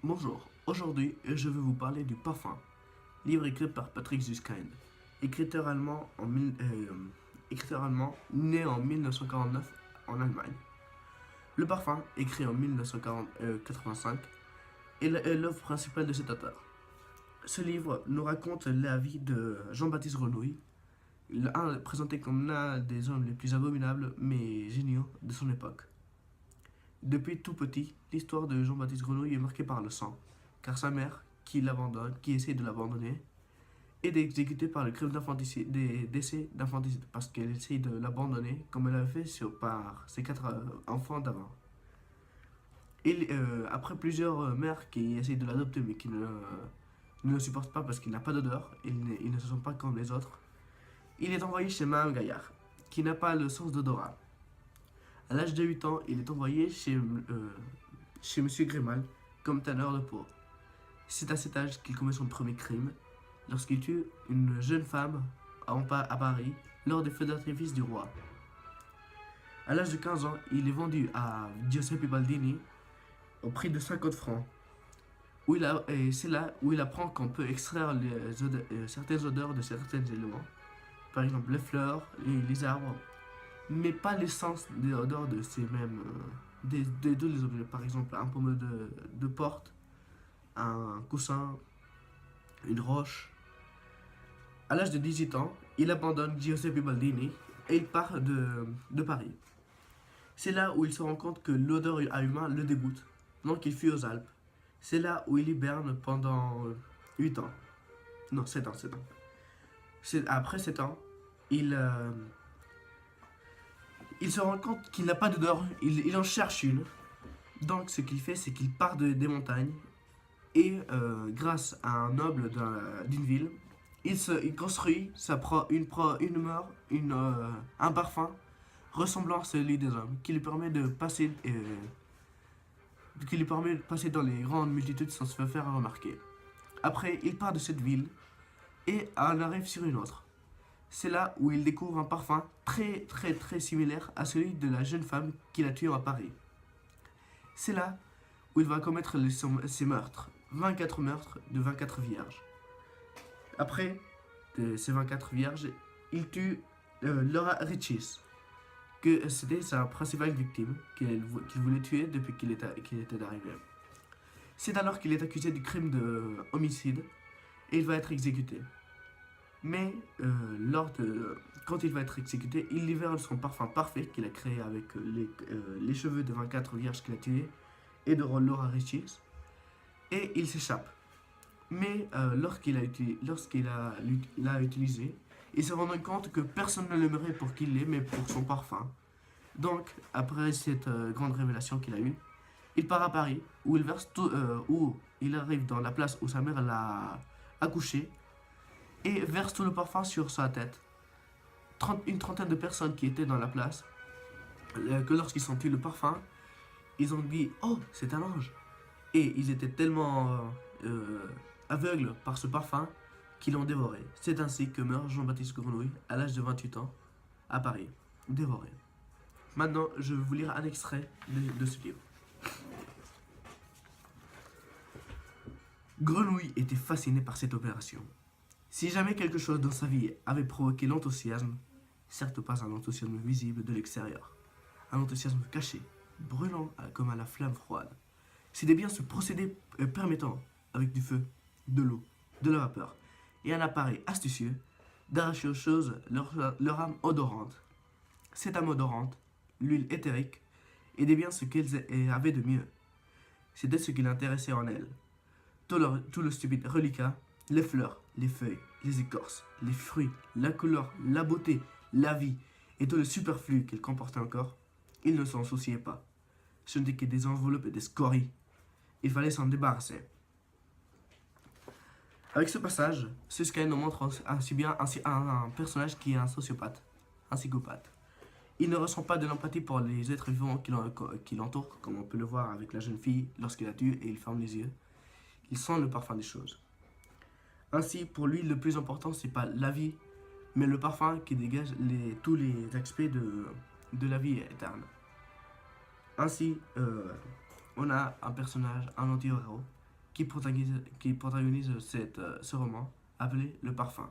Bonjour, aujourd'hui je vais vous parler du Parfum, livre écrit par Patrick Süskind, écriteur allemand, écriteur allemand né en 1949 en Allemagne. Le Parfum, écrit en 1985, est l'œuvre principale de cet auteur. Ce livre nous raconte la vie de Jean-Baptiste Grenouille, présenté comme l'un des hommes les plus abominables mais géniaux de son époque. Depuis tout petit, l'histoire de Jean-Baptiste Grenouille est marquée par le sang, car sa mère, qui essaie de l'abandonner, est exécutée par le crime d'infanticide, des décès d'infanticide, parce qu'elle essaie de l'abandonner, comme elle avait fait par ses quatre enfants d'avant. Après plusieurs mères qui essayent de l'adopter, mais qui ne le supportent pas parce qu'il n'a pas d'odeur, il ne se sent pas comme les autres, il est envoyé chez Mme Gaillard, qui n'a pas le sens d'odorat. À l'âge de 8 ans, il est envoyé chez Monsieur Grémal comme tanneur de peau. C'est à cet âge qu'il commet son premier crime, lorsqu'il tue une jeune femme à Paris lors des feux d'artifice du roi. À l'âge de 15 ans, il est vendu à Giuseppe Baldini au prix de 50 francs. Et c'est là où il apprend qu'on peut extraire certaines odeurs de certains éléments, par exemple les fleurs, les arbres, mais pas l'essence des odeurs de ces mêmes tous les objets. Par exemple, un pommeau de porte, un coussin, une roche. À l'âge de 18 ans, il abandonne Giuseppe Baldini et il part de Paris. C'est là où il se rend compte que l'odeur à humain le dégoûte, donc il fuit aux Alpes. C'est là où il hiberne pendant 8 ans. Non, 7 ans, 7 ans. Après 7 ans, il se rend compte qu'il n'a pas d'odeur, il en cherche une. Donc ce qu'il fait, c'est qu'il part des montagnes et grâce à un noble d'une ville, il construit un parfum ressemblant à celui des hommes, qui lui permet de passer dans les grandes multitudes sans se faire remarquer. Après, il part de cette ville et en arrive sur une autre. C'est là où il découvre un parfum très similaire à celui de la jeune femme qu'il a tuée à Paris. C'est là où il va commettre ses meurtres, 24 meurtres de 24 vierges. Après ces 24 vierges, il tue Laura Richis, que c'était sa principale victime, qu'il voulait tuer depuis qu'il était arrivé. C'est alors qu'il est accusé du crime de homicide et il va être exécuté. Mais quand il va être exécuté, il libère son parfum parfait qu'il a créé avec les cheveux de 24 vierges qu'il a tuées et de Laura Richis, et il s'échappe. Mais l'a utilisé, il s'est rendu compte que personne ne l'aimerait pour qui il est, mais pour son parfum. Donc, après cette grande révélation qu'il a eue, il part à Paris, où il arrive dans la place où sa mère l'a accouché, et verse tout le parfum sur sa tête. Une trentaine de personnes qui étaient dans la place, que lorsqu'ils sentent le parfum, ils ont dit « Oh, c'est un ange !» Et ils étaient tellement aveugles par ce parfum qu'ils l'ont dévoré. C'est ainsi que meurt Jean-Baptiste Grenouille à l'âge de 28 ans à Paris, dévoré. Maintenant, je vais vous lire un extrait de ce livre. Grenouille était fasciné par cette opération. Si jamais quelque chose dans sa vie avait provoqué l'enthousiasme, certes pas un enthousiasme visible de l'extérieur, un enthousiasme caché, brûlant comme à la flamme froide, c'était bien ce procédé permettant, avec du feu, de l'eau, de la vapeur, et un appareil astucieux, d'arracher aux choses leur âme odorante. Cette âme odorante, l'huile éthérique, était bien ce qu'elles avaient de mieux. C'était ce qui l'intéressait en elles. Tout le stupide reliquat, les fleurs, les feuilles, les écorces, les fruits, la couleur, la beauté, la vie, et tout le superflu qu'elle comportait encore, il ne s'en souciait pas. Ce n'était que des enveloppes et des scories. Il fallait s'en débarrasser. Avec ce passage, Süskind nous montre ainsi bien un personnage qui est un sociopathe, un psychopathe. Il ne ressent pas de l'empathie pour les êtres vivants qui l'entourent, comme on peut le voir avec la jeune fille lorsqu'il la tue et il ferme les yeux. Il sent le parfum des choses. Ainsi, pour lui, le plus important, c'est pas la vie, mais le parfum qui dégage tous les aspects de la vie éternelle. Ainsi, on a un personnage, un anti-héros, qui protagonise ce roman appelé Le Parfum.